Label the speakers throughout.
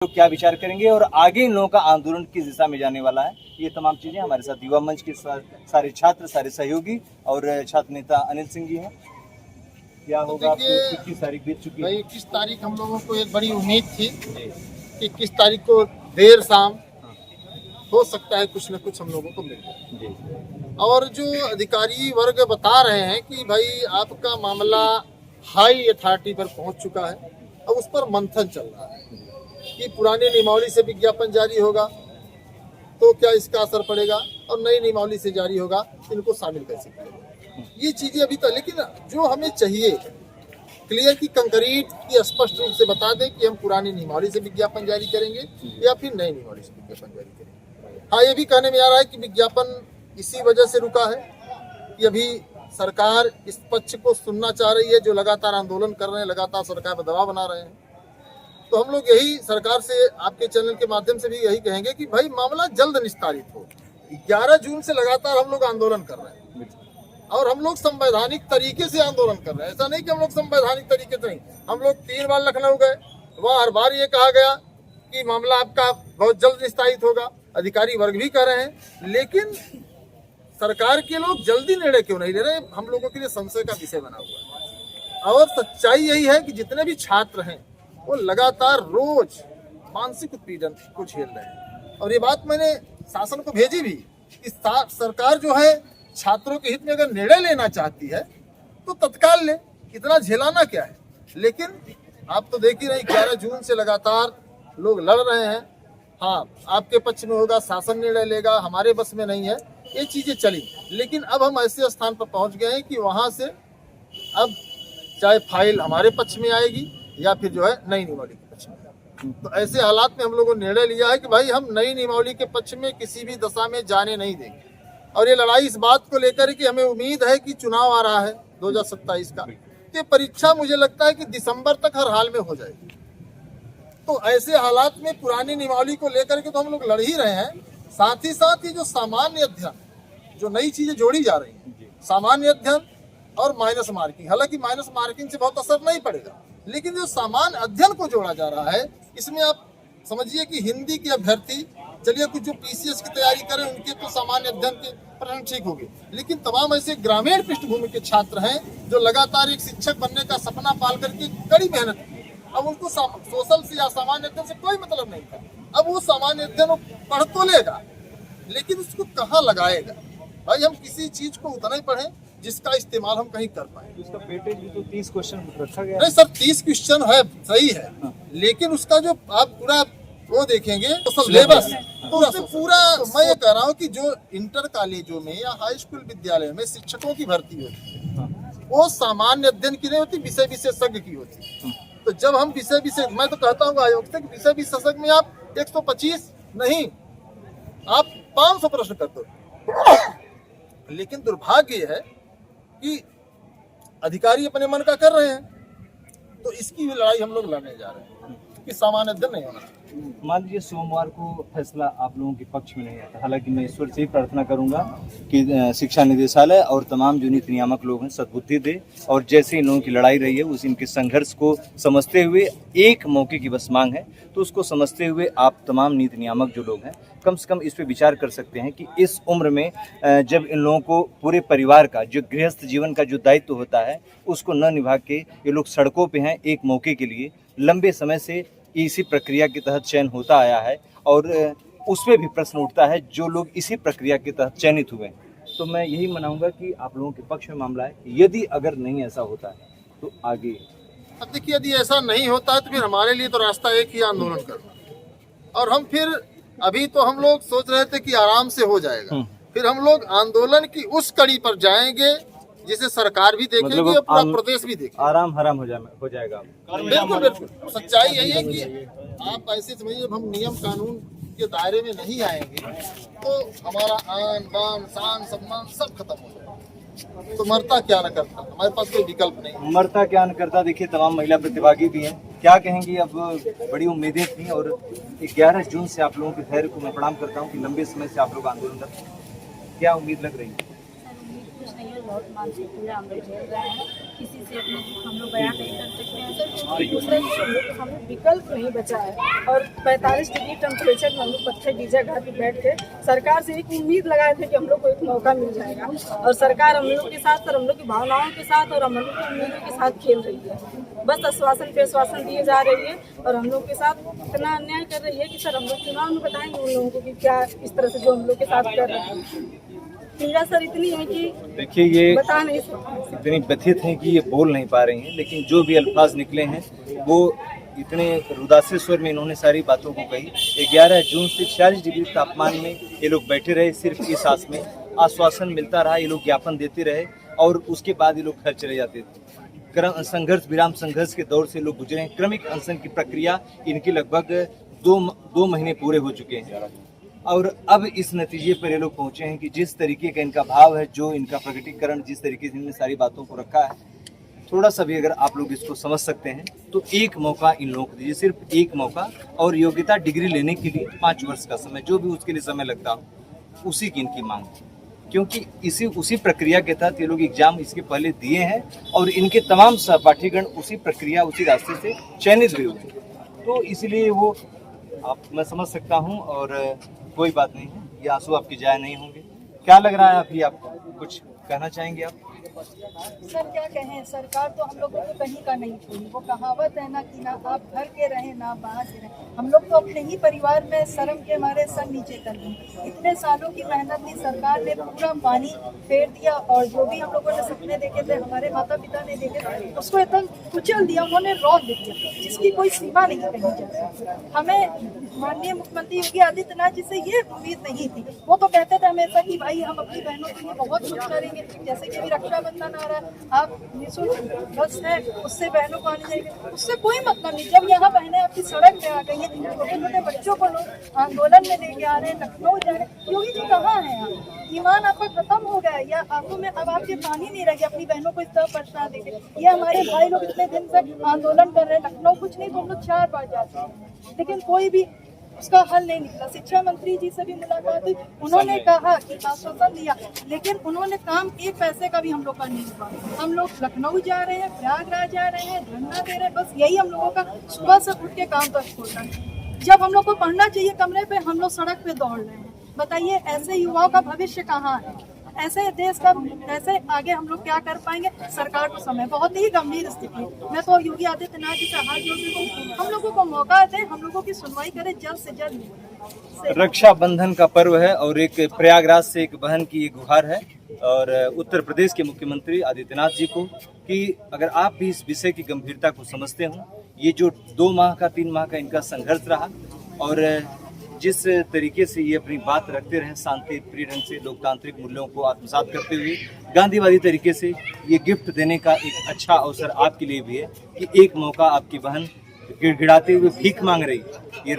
Speaker 1: लोग क्या विचार करेंगे और आगे इन लोगों का आंदोलन किस दिशा में जाने वाला है। ये तमाम चीजें हमारे साथ युवा मंच के सारे छात्र, सारे सहयोगी और छात्र नेता अनिल सिंह जी हैं। क्या होगा, 21 तारीख बीत चुकी है।
Speaker 2: 21 तारीख हम लोगों को एक बड़ी उम्मीद थी कि 21 तारीख को देर शाम हो सकता है कुछ न कुछ हम लोगों को मिल जाए। और जो अधिकारी वर्ग बता रहे हैं कि भाई आपका मामला हाई अथॉरिटी पर पहुंच चुका है, अब उस पर मंथन चल रहा है कि पुरानी नियमावली से विज्ञापन जारी होगा तो क्या इसका असर पड़ेगा और नई नियमावली से जारी होगा इनको शामिल कैसे करेगा, ये चीजें अभी तक। लेकिन जो हमें चाहिए क्लियर की कंक्रीट की स्पष्ट रूप से बता दें कि हम पुरानी नियमावली से विज्ञापन जारी करेंगे या फिर नई नियमावली से विज्ञापन जारी करेंगे। हाँ, ये भी कहने में आ रहा है कि विज्ञापन इसी वजह से रुका है कि अभी सरकार इस पक्ष को सुनना चाह रही है जो लगातार आंदोलन कर रहे हैं, लगातार सरकार पर दबाव बना रहे हैं। तो हम लोग यही सरकार से आपके चैनल के माध्यम से भी यही कहेंगे कि भाई मामला जल्द निस्तारित हो। 11 जून से लगातार हम लोग आंदोलन कर रहे हैं और हम लोग संवैधानिक तरीके से आंदोलन कर रहे हैं। ऐसा नहीं कि हम लोग संवैधानिक तरीके से नहीं, हम लोग 3 बार लखनऊ गए, वहाँ हर बार ये कहा गया कि मामला आपका बहुत जल्द निस्तारित होगा, अधिकारी वर्ग भी कह रहे हैं। लेकिन सरकार के लोग जल्दी निर्णय क्यों नहीं ले रहे, हम लोगों के लिए संशय का विषय बना हुआ है। और सच्चाई यही है कि जितने भी छात्र हैं वो लगातार रोज मानसिक उत्पीड़न को झेल रहे हैं। और ये बात मैंने शासन को भेजी भी कि सरकार जो है छात्रों के हित में अगर निर्णय लेना चाहती है तो तत्काल ले, इतना झेलाना क्या है। लेकिन आप तो देख ही रहे 11 जून से लगातार लोग लड़ रहे हैं। हाँ, आपके पक्ष में होगा, शासन निर्णय लेगा, हमारे बस में नहीं है, ये चीजें चली। लेकिन अब हम ऐसे स्थान पर पहुंच गए हैं कि वहां से अब चाहे फाइल हमारे पक्ष में आएगी या फिर जो है नई नियमावली के पक्ष में। तो ऐसे हालात में हम लोगों ने निर्णय लिया है कि भाई हम नई नियमावली के पक्ष में किसी भी दशा में जाने नहीं देंगे। और ये लड़ाई इस बात को लेकर कि हमें उम्मीद है कि चुनाव आ रहा है 2027 का, तो परीक्षा मुझे लगता है कि दिसंबर तक हर हाल में हो जाएगी। तो ऐसे हालात में पुरानी नियमावली को लेकर के तो हम लोग लड़ ही रहे हैं। साथ ही साथ ही जो सामान्य अध्ययन, जो नई चीजें जोड़ी जा रही हैं, सामान्य अध्ययन और माइनस मार्किंग, हालांकि माइनस मार्किंग से बहुत असर नहीं पड़ेगा, लेकिन जो सामान्य अध्ययन को जोड़ा जा रहा है, इसमें आप समझिए कि हिंदी के अभ्यर्थी, चलिए कुछ जो पीसीएस की तैयारी करें उनके तो सामान्य अध्ययन के प्रश्न ठीक हो गए, लेकिन तमाम ऐसे ग्रामीण पृष्ठभूमि के छात्र हैं जो लगातार एक शिक्षक बनने का सपना पाल करके कड़ी मेहनत की। अब उनको सोशल से या सामान्य अध्ययन से कोई मतलब नहीं था। अब वो सामान्य अध्ययन पढ़ तो लेगा, लेकिन उसको कहाँ लगाएगा। भाई हम किसी चीज को उतना ही पढ़ें जिसका इस्तेमाल हम कहीं कर पाए।
Speaker 1: उसका वेटेज भी तो 30 क्वेश्चन रखा गया।
Speaker 2: नहीं सर, 30 क्वेश्चन है, सही है, लेकिन उसका जो आप पूरा वो देखेंगे तो सिलेबस तो उससे पूरा, मैं ये कह रहा हूँ कि जो इंटर कॉलेजों में या हाई स्कूल विद्यालय में शिक्षकों की भर्ती होती है वो सामान्य अध्ययन की नहीं होती, विषय विशेषज्ञ की होती। तो जब हम विषय विशेष, मैं तो कहता हूँ आयोग से कि विषय विशेषज्ञ में आप 125 नहीं, आप 500 प्रश्न कर दो। लेकिन दुर्भाग्य है कि अधिकारी अपने मन का कर रहे हैं, तो इसकी भी लड़ाई हम लोग लड़ने जा रहे हैं कि सामान्य अध्ययन नहीं होना चाहिए।
Speaker 1: मान लीजिए सोमवार को फैसला आप लोगों के पक्ष में नहीं आता, हालांकि मैं ईश्वर से ही प्रार्थना करूंगा कि शिक्षा निदेशालय और तमाम जो नीति नियामक लोग हैं सद्बुद्धि दे, और जैसे इन लोगों की लड़ाई रही है उस इनके संघर्ष को समझते हुए एक मौके की बस मांग है, तो उसको समझते हुए आप तमाम नीति नियामक जो लोग हैं कम से कम इस पे विचार कर सकते हैं कि इस उम्र में जब इन लोगों को पूरे परिवार का जो गृहस्थ जीवन का जो दायित्व होता है उसको न निभा के ये लोग सड़कों पे हैं एक मौके के लिए। लंबे समय से इसी प्रक्रिया के तहत चयन होता आया है और उसमें भी प्रश्न उठता है जो लोग इसी प्रक्रिया के तहत चयनित हुए। तो मैं यही मनाऊंगा कि आप लोगों के पक्ष में मामला है, यदि अगर नहीं ऐसा होता है तो आगे।
Speaker 2: अब देखिए, यदि ऐसा नहीं होता है तो फिर हमारे लिए तो रास्ता एक ही, आंदोलन करना। और हम फिर अभी तो हम लोग सोच रहे थे कि आराम से हो जाएगा, फिर हम लोग आंदोलन की उस कड़ी पर जाएंगे जिसे सरकार भी देखेगी और पूरा प्रदेश भी देखेगा।
Speaker 1: आराम हराम हो जाएगा।
Speaker 2: बिल्कुल बिल्कुल, सच्चाई यही है कि आप ऐसे समझिए, जब हम नियम कानून के दायरे में नहीं आएंगे तो हमारा आन बान शान सम्मान सब खत्म हो जाएगा। तो मरता क्या न करता, हमारे पास कोई विकल्प नहीं।
Speaker 1: मरता क्या न करता। देखिए तमाम महिला प्रतिभागी भी हैं, क्या कहेंगी। अब बड़ी उम्मीदें थी और 11 जून से आप लोगों के धैर्य को मैं प्रणाम करता हूँ कि लंबे समय से आप लोग आंदोलन कर, क्या उम्मीद लग रही है?
Speaker 3: बहुत मानसिक पीड़ा हम लोग झेल रहे हैं। किसी से अपने दुख हम लोग बयान नहीं कर सकते हैं सर, क्योंकि दूसरे के हमें विकल्प नहीं बचा है। और 45 डिग्री टेम्परेचर में हम लोग पत्थर गिरजा घर पे बैठ के सरकार से एक उम्मीद लगाए थे कि हम लोग को एक मौका मिल जाएगा, और सरकार हम लोग के साथ और हम लोग की भावनाओं के साथ और हम लोग की उम्मीदों के साथ खेल रही है। बस आश्वासन पे आश्वासन दिए जा रही है और हम लोग के साथ इतना अन्याय कर रही है कि सर हम लोग चुनाव में बताएंगे उन लोगों को कि क्या इस तरह से जो हम लोग के साथ कर रहे हैं। पीड़ा सर इतनी है कि
Speaker 1: देखिए ये
Speaker 3: बता नहीं सकते,
Speaker 1: इतनी व्यथित हैं कि ये बोल नहीं पा रही हैं, लेकिन जो भी अल्फाज निकले हैं वो इतने रुदासे स्वर में इन्होंने सारी बातों को कही। 11 जून से 46 डिग्री तापमान में ये लोग बैठे रहे, सिर्फ इस आस में आश्वासन मिलता रहा, ये लोग ज्ञापन देते रहे और उसके बाद ये लोग घर चले जाते थे। संघर्ष विराम संघर्ष के दौर से लोग गुजरे हैं। क्रमिक अनशन की प्रक्रिया इनकी लगभग दो महीने पूरे हो चुके हैं और अब इस नतीजे पर ये लोग पहुंचे हैं कि जिस तरीके का इनका भाव है, जो इनका प्रकटीकरण, जिस तरीके से इन्होंने सारी बातों को रखा है, थोड़ा सा भी अगर आप लोग इसको समझ सकते हैं तो एक मौका इन लोगों को दीजिए, सिर्फ एक मौका, और योग्यता डिग्री लेने के लिए 5 वर्ष का समय, जो भी उसके लिए समय लगता हो, उसी की इनकी मांग थी। क्योंकि उसी प्रक्रिया के तहत ये लोग एग्जाम इसके पहले दिए हैं और इनके तमाम सहपाठीगण उसी प्रक्रिया, उसी रास्ते से चयनित भी हुए, तो इसलिए वो मैं समझ सकता हूँ और कोई बात नहीं है, ये आंसू आपके जाया नहीं होंगे। क्या लग रहा है अभी आपको, कुछ कहना चाहेंगे आप?
Speaker 4: सर क्या कहें, सरकार तो हम लोगों को कहीं का नहीं छोड़ी। वो कहावत है ना कि ना आप घर के रहें ना बाहर के रहें, हम लोग तो अपने ही परिवार में शर्म के मारे सर नीचे कर दिए। इतने सालों की मेहनत थी, सरकार ने पूरा पानी फेर दिया और जो भी हम लोगों ने सपने देखे थे, हमारे माता पिता ने देखे थे, उसको एकदम कुचल दिया, उन्होंने रौंद दिया, जिसकी कोई सीमा नहीं कही जा। हमें माननीय मुख्यमंत्री योगी आदित्यनाथ जी से ये उम्मीद नहीं थी। वो तो कहते थे हमेशा कि भाई हम अपनी बहनों के लिए बहुत कुछ करेंगे, जैसे कि अभी रक्षाबंधन आ रहा है, आप निःशुल्क बस है उससे बहनों को आने जाएंगे, उससे कोई मतलब नहीं। जब यहाँ बहनें आपकी सड़क पे आ गई हैं, छोटे छोटे बच्चों को लोग आंदोलन में लेके आ रहे हैं, लखनऊ जा रहे हैं, योगी जी कहाँ हैं आप? ईमान आपका खत्म हो गया है या आंखों में अब आपके पानी नहीं रह गया अपनी बहनों को इस तरह परेशान देखे? ये हमारे भाई लोग इतने दिन से आंदोलन कर रहे हैं, लखनऊ कुछ नहीं तो हम लोग 4 बार जाते हैं, लेकिन कोई भी उसका हल नहीं निकला। शिक्षा मंत्री जी से भी मुलाकात हुई, उन्होंने कहा कि आश्वासन दिया, लेकिन उन्होंने काम 1 पैसे का भी हम लोग का नहीं हुआ। हम लोग लखनऊ जा रहे हैं, प्रयागराज जा रहे हैं, धरना दे रहे हैं, बस यही हम लोगों का सुबह से उठ के काम तक छोड़ना है। जब हम लोग को पढ़ना चाहिए कमरे पे, हम लोग सड़क पे दौड़ रहे हैं। बताइए ऐसे युवाओं का भविष्य कहाँ है? ऐसे देश का ऐसे आगे हम लोग क्या कर पाएंगे? सरकार को समय, बहुत ही गंभीर स्थिति। मैं तो योगी आदित्यनाथ जी से हाथ जोड़ती हूँ, हम लोगों को मौका दें, हम लोगों की सुनवाई करें जल्द से जल्द।
Speaker 1: रक्षाबंधन का पर्व है और एक प्रयागराज से एक बहन की ये गुहार है और उत्तर प्रदेश के मुख्यमंत्री आदित्यनाथ जी को कि अगर आप भी इस विषय की गंभीरता को समझते हो, ये जो 2 माह का 3 माह का इनका संघर्ष रहा और जिस तरीके से ये अपनी बात रखते रहे, शांति प्रिय ढंग से लोकतांत्रिक मूल्यों को आत्मसात करते हुए गांधीवादी तरीके से, ये गिफ्ट देने का एक अच्छा अवसर आपके लिए भी है कि एक मौका आपकी बहन गिड़गिड़ाते हुए भीख मांग रही, ये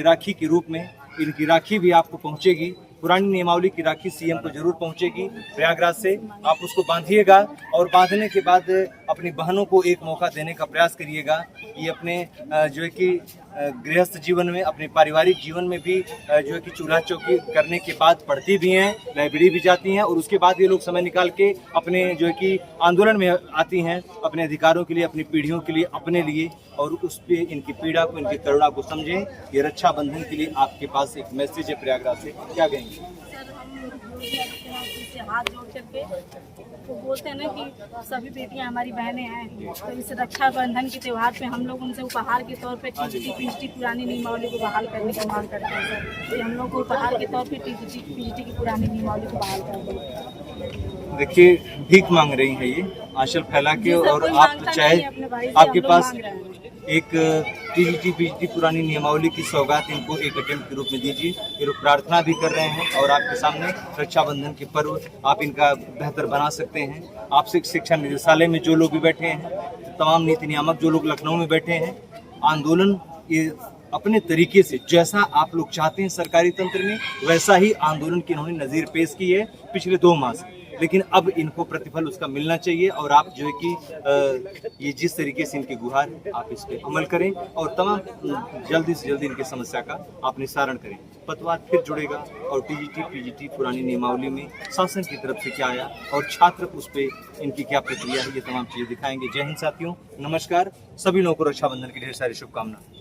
Speaker 1: राखी के रूप में इनकी राखी भी आपको पहुंचेगी। पुरानी नियमावली की राखी सीएम को जरूर पहुंचेगी प्रयागराज से, आप उसको बांधिएगा और बांधने के बाद अपनी बहनों को एक मौका देने का प्रयास करिएगा। ये अपने जो है कि गृहस्थ जीवन में, अपने पारिवारिक जीवन में भी जो है कि चूल्हा चौकी करने के बाद पढ़ती भी हैं, लाइब्रेरी भी जाती हैं और उसके बाद ये लोग समय निकाल के अपने जो है कि आंदोलन में आती हैं, अपने अधिकारों के लिए, अपनी पीढ़ियों के लिए, अपने लिए, और उस पर इनकी पीड़ा को, इनकी करुणा को समझें। ये रक्षाबंधन के लिए आपके पास एक मैसेज है प्रयागराज से, क्या कहेंगे?
Speaker 3: सर हम योगी आदित्यनाथ जी से हाथ जोड़ करके वो बोलते हैं ना कि सभी बेटियां हमारी बहनें हैं, तो इस रक्षाबंधन के त्यौहार पे हम लोग उनसे उपहार के तौर पे टीजीटी पुरानी नियमावली को बहाल करने की मांग करते हैं सर। तो हम लोग को उपहार के तौर पे टीजीटी की पुरानी नियमावली को बहाल कर दें।
Speaker 1: देखिए भीख मांग रही है ये आंचल फैला के, और आप चाहे आपके पास एक टीजीटी पीजीटी पुरानी नियमावली की सौगात इनको एक अटेम्प्ट के रूप में दीजिए। ये लोग प्रार्थना भी कर रहे हैं और आपके सामने रक्षाबंधन के पर्व आप इनका बेहतर बना सकते हैं। आपसे शिक्षा निदेशालय में जो लोग भी बैठे हैं, तमाम नीति नियामक जो लोग लखनऊ में बैठे हैं, आंदोलन ये अपने तरीके से जैसा आप लोग चाहते हैं सरकारी तंत्र में, वैसा ही आंदोलन की इन्होंने नज़ीर पेश की है पिछले 2 माह से, लेकिन अब इनको प्रतिफल उसका मिलना चाहिए और आप जो है कि ये जिस तरीके से इनकी गुहार है, आप इस पर अमल करें और तमाम जल्दी से जल्दी इनकी समस्या का आप निस्तारण करें। पतवार फिर जुड़ेगा और टीजीटी पीजीटी पुरानी नियमावली में शासन की तरफ से क्या आया और छात्र उस पर इनकी क्या प्रक्रिया है, ये तमाम चीजें दिखाएंगे। जय हिंद साथियों, नमस्कार। सभी लोगों को रक्षाबंधन की ढेर सारी शुभकामनाएं।